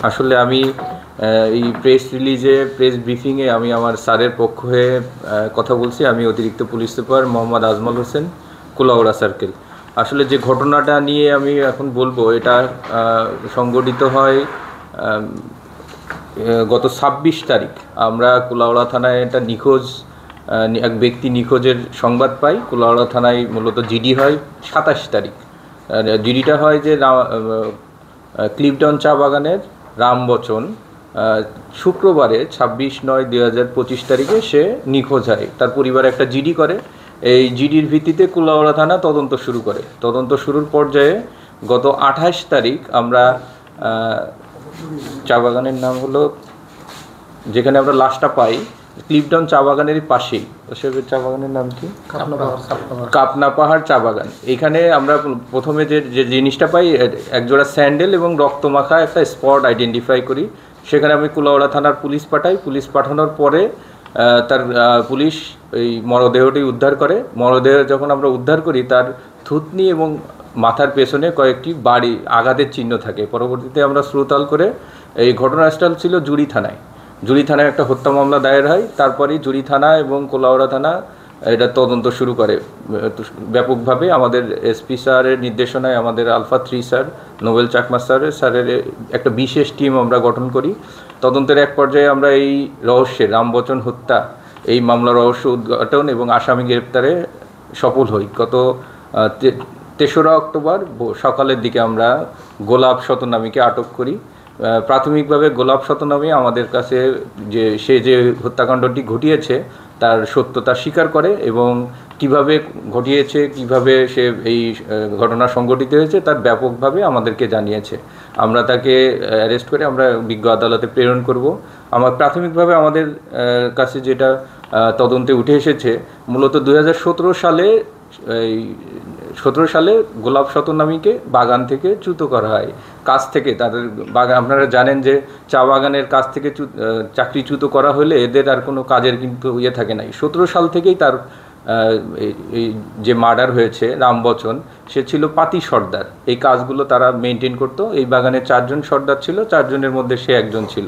আসলে আমি এই প্রেস রিলিজে প্রেস ব্রিফিংয়ে আমি আমার স্যারের পক্ষ হয়ে কথা বলছি। আমি অতিরিক্ত police super Mohammad Ajmal Hossain, Kulaura circle. আসলে যে ঘটনাটা নিয়ে আমি এখন বলবো, এটা সংঘটিত হয় গত ২৬ তারিখ। আমরা কুলাউড়া থানায় একটা নিখোঁজ এক ব্যক্তি নিখোঁজের সংবাদ পাই। কুলাউড়া থানায় মূলত জিডি হয় ২৭ তারিখ। জিডিটা হয় যে ক্লিফটন চা বাগানের রামবচন শুক্রবারে ২৬/৯/২০২৫ তারিখে সে নিখোঁজ হয়। তার পরিবার একটা জিডি করে। এই জিডির ভিত্তিতে কুলাউড়া থানা তদন্ত শুরু করে। তদন্ত শুরুর পর্যায়ে গত ২৮ তারিখ আমরা চা বাগানের নাম হলো, যেখানে আমরা লাশটা পাই ক্লিফটন চা বাগানেরই পাশেই। সে চা বাগানের নাম কি? কাপনা পাহাড় চা বাগান। এইখানে আমরা প্রথমে যে জিনিসটা পাই, একজোড়া স্যান্ডেল এবং রক্তমাখা একটা স্পট আইডেন্টিফাই করি। সেখানে আমি কুলাউড়া থানার পুলিশ পাঠাই। পুলিশ পাঠানোর পরে তার পুলিশ এই মরদেহটি উদ্ধার করে। মরদেহ যখন আমরা উদ্ধার করি, তার থুতনি এবং মাথার পেছনে কয়েকটি বাড়ি আঘাতের চিহ্ন থাকে। পরবর্তীতে আমরা শ্রুতাল করে এই ঘটনাস্থল ছিল জুড়ি থানায়। জুড়ি থানায় একটা হত্যা মামলা দায়ের হয়। তারপরেই জুড়ি থানা এবং কুলাউড়া থানা এটা তদন্ত শুরু করে ব্যাপকভাবে। আমাদের এসপি স্যারের নির্দেশনায় আমাদের আলফা 3 স্যার, নোবেল চাকমা স্যারের একটা বিশেষ টিম আমরা গঠন করি। তদন্তের এক পর্যায়ে আমরা এই রহস্যের রামবচন হত্যা, এই মামলা রহস্য উদ্ঘাটন এবং আসামি গ্রেপ্তারে সফল হই। গত ৩রা অক্টোবর সকালের দিকে আমরা গোলাপ শতনামীকে আটক করি। প্রাথমিকভাবে গোলাপ শতনামী আমাদের কাছে সে যে হত্যাকাণ্ডটি ঘটিয়েছে তার সত্যতা স্বীকার করে এবং কিভাবে ঘটিয়েছে, কিভাবে সে এই ঘটনা সংঘটিত হয়েছে তার ব্যাপকভাবে আমাদেরকে জানিয়েছে। আমরা তাকে অ্যারেস্ট করে আমরা বিজ্ঞ আদালতে প্রেরণ করব। আমার প্রাথমিকভাবে আমাদের কাছে যেটা তদন্তে উঠে এসেছে, মূলত ২০১৭ সালে গোলাপ শতনামীকে বাগান থেকে চ্যুত করা হয়। কাজ থেকে তাদের বাগান, আপনারা জানেন যে চা বাগানের কাজ থেকে চাকরিচ্যুত করা হলে এদের আর কোনো কাজের কিন্তু থাকে নাই। ১৭ সাল থেকেই তার এই যে মার্ডার হয়েছে রামবচন, সে ছিল পাতি সর্দার। এই কাজগুলো তারা মেনটেন করতো। এই বাগানে ৪ জন সর্দার ছিল, ৪ জনের মধ্যে সে একজন ছিল।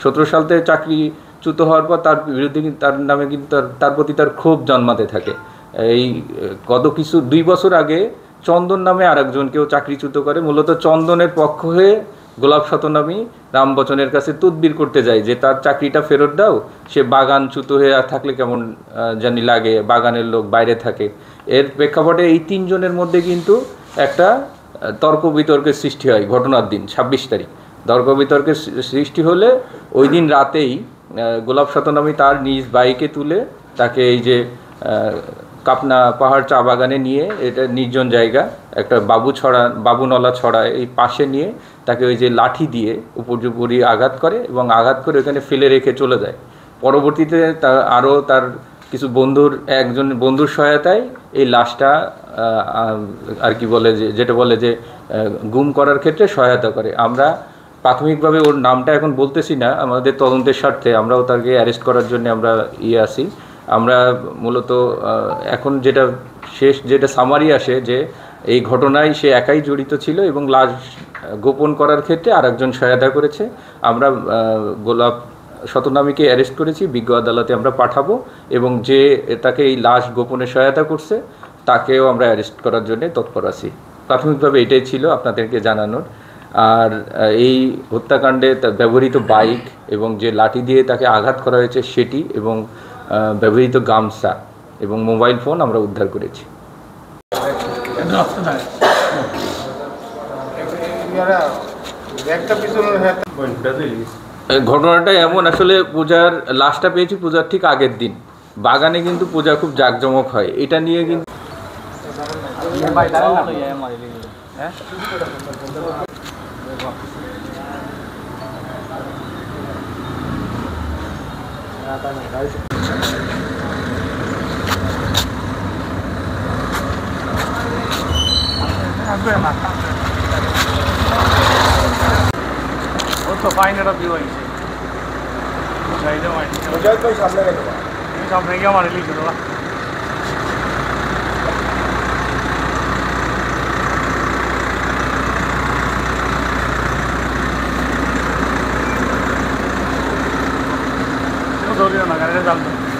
১৭ সাল থেকে চাকরিচ্যুত হওয়ার পর তার বিরুদ্ধে কিন্তু তার নামে কিন্তু তার প্রতি তার ক্ষোভ জন্মাতে থাকে। এই গত ২ বছর আগে চন্দন নামে আরেকজনকেও চাকরিচ্যুত করে। মূলত চন্দনের পক্ষ হয়ে গোলাপ শতনামী রামবচনের কাছে তদবির করতে যায় যে তার চাকরিটা ফেরত দাও, সে বাগানচ্যুত হয়ে আর থাকলে কেমন জানি লাগে, বাগানের লোক বাইরে থাকে। এর প্রেক্ষাপটে এই ৩ জনের মধ্যে কিন্তু একটা তর্ক বিতর্কের সৃষ্টি হয় ঘটনার দিন ২৬ তারিখ। তর্ক বিতর্কের সৃষ্টি হলে ওই দিন রাতেই গোলাপ শতনামী তার নিজ বাইকে তুলে তাকে এই যে কাপনা পাহাড় চা বাগানে নিয়ে, এটা নির্জন জায়গা, একটা বাবুনলা ছড়া এই পাশে নিয়ে তাকে ওই যে লাঠি দিয়ে উপর্যুপরি আঘাত করে এবং আঘাত করে ওখানে ফেলে রেখে চলে যায়। পরবর্তীতে তার কিছু একজন বন্ধুর সহায়তায় এই লাশটা আর কি বলে যেটা বলে যে গুম করার ক্ষেত্রে সহায়তা করে। আমরা প্রাথমিকভাবে ওর নামটা এখন বলতেছি না, আমাদের তদন্তের স্বার্থে আমরাও তাকে অ্যারেস্ট করার জন্য আমরা আসি। আমরা মূলত এখন যেটা সামারি আসে যে এই ঘটনায় সে একাই জড়িত ছিল এবং লাশ গোপন করার ক্ষেত্রে আরেকজন সহায়তা করেছে। আমরা গোলাপ শতনামীকে অ্যারেস্ট করেছি, বিজ্ঞ আদালতে আমরা পাঠাবো এবং যে তাকে এই লাশ গোপনে সহায়তা করছে তাকেও আমরা অ্যারেস্ট করার জন্য তৎপর আছি। প্রাথমিকভাবে এটাই ছিল আপনাদেরকে জানানোর। আর এই হত্যাকাণ্ডে ব্যবহৃত বাইক এবং যে লাঠি দিয়ে তাকে আঘাত করা হয়েছে সেটি এবং ব্যবহৃত গামছা এবং মোবাইল ফোন আমরা উদ্ধার করেছি। ঘটনাটা এমন, আসলে পূজার লাশটা পেয়েছি পূজার ঠিক আগের দিন। বাগানে কিন্তু পূজা খুব জাঁকজমক হয়, এটা নিয়ে কিন্তু तो फाइन भी वही से सामने क्या हमारे लिए चलो জরুরি না গাড়িটা জানতো